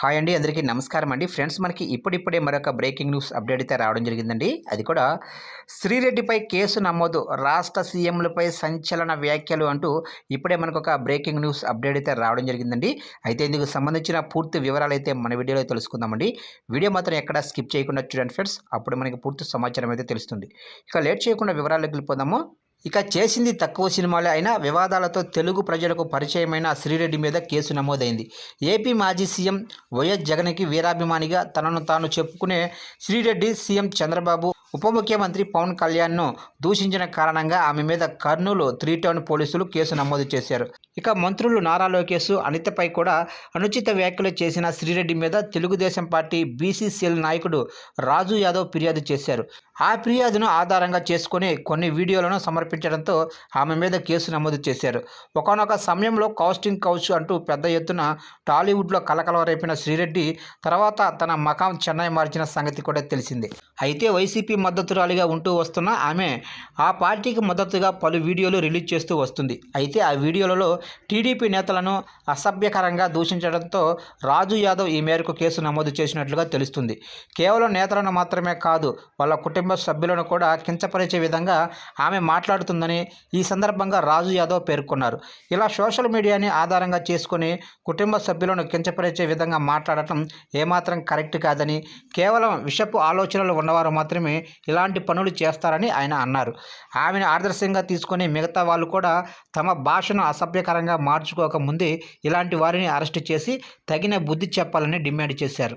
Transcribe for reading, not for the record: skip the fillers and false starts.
Hi అండి, అందరికీ నమస్కారం అండి. ఫ్రెండ్స్, మనకి ఇప్పుడిప్పుడే మరొక బ్రేకింగ్ న్యూస్ అప్డేట్ అయితే రావడం జరిగిందండి. అది కూడా శ్రీరెడ్డిపై కేసు నమోదు, రాష్ట్ర సీఎంలపై సంచలన వ్యాఖ్యలు అంటూ ఇప్పుడే మనకు ఒక బ్రేకింగ్ న్యూస్ అప్డేట్ అయితే రావడం జరిగిందండి. అయితే ఇందుకు సంబంధించిన పూర్తి వివరాలు అయితే మన వీడియోలో తెలుసుకుందామండి. వీడియో మాత్రం ఎక్కడ స్కిప్ చేయకుండా చూడండి ఫ్రెండ్స్, అప్పుడు మనకి పూర్తి సమాచారం అయితే తెలుస్తుంది. ఇక లేట్ చేయకుండా వివరాల్లోకి వెళ్ళిపోదాము. ఇక చేసింది తక్కువ సినిమాలే అయినా వివాదాలతో తెలుగు ప్రజలకు పరిచయమైన శ్రీరెడ్డి మీద కేసు నమోదైంది. ఏపీ మాజీ సీఎం వైఎస్ జగన్కి వీరాభిమానిగా తనను తాను చెప్పుకునే శ్రీరెడ్డి సీఎం చంద్రబాబు, ఉప ముఖ్యమంత్రి పవన్ కళ్యాణ్ను దూషించిన కారణంగా ఆమె మీద కర్నూలు 3 టౌన్ పోలీసులు కేసు నమోదు చేశారు. ఇక మంత్రులు నారా లోకేష్, అనితపై కూడా అనుచిత వ్యాఖ్యలు చేసిన శ్రీరెడ్డి మీద తెలుగుదేశం పార్టీ బీసీసీఎల్ నాయకుడు రాజు యాదవ్ ఫిర్యాదు చేశారు. ఆ ఫిర్యాదును ఆధారంగా చేసుకుని కొన్ని వీడియోలను సమర్పించడంతో ఆమె మీద కేసు నమోదు చేశారు. ఒకానొక సమయంలో కాస్టింగ్ కౌచ్ అంటూ పెద్ద ఎత్తున టాలీవుడ్లో కలకలం రేపిన శ్రీరెడ్డి తర్వాత తన మకాం చెన్నై మార్చిన సంగతి కూడా తెలిసిందే. అయితే వైసీపీ మద్దతురాలిగా ఉంటూ వస్తున్న ఆమె ఆ పార్టీకి మద్దతుగా పలు వీడియోలు రిలీజ్ చేస్తూ వస్తుంది. అయితే ఆ వీడియోలలో టీడీపీ నేతలను అసభ్యకరంగా దూషించడంతో రాజు యాదవ్ ఈ మేరకు కేసు నమోదు చేసినట్లుగా తెలుస్తుంది. కేవలం నేతలను మాత్రమే కాదు, వాళ్ళ కుటుంబ సభ్యులను కూడా కించపరిచే విధంగా ఆమె మాట్లాడుతుందని ఈ సందర్భంగా రాజు యాదవ్ పేర్కొన్నారు. ఇలా సోషల్ మీడియాని ఆధారంగా చేసుకుని కుటుంబ సభ్యులను కించపరిచే విధంగా మాట్లాడటం ఏమాత్రం కరెక్ట్ కాదని, కేవలం విషపు ఆలోచనలు ఉన్నవారు మాత్రమే ఇలాంటి పనులు చేస్తారని ఆయన అన్నారు. ఆమెను ఆదర్శంగా తీసుకుని మిగతా వాళ్ళు కూడా తమ భాషను అసభ్యకరంగా మార్చుకోక ముందే ఇలాంటి వారిని అరెస్టు చేసి తగిన బుద్ధి చెప్పాలని డిమాండ్ చేశారు.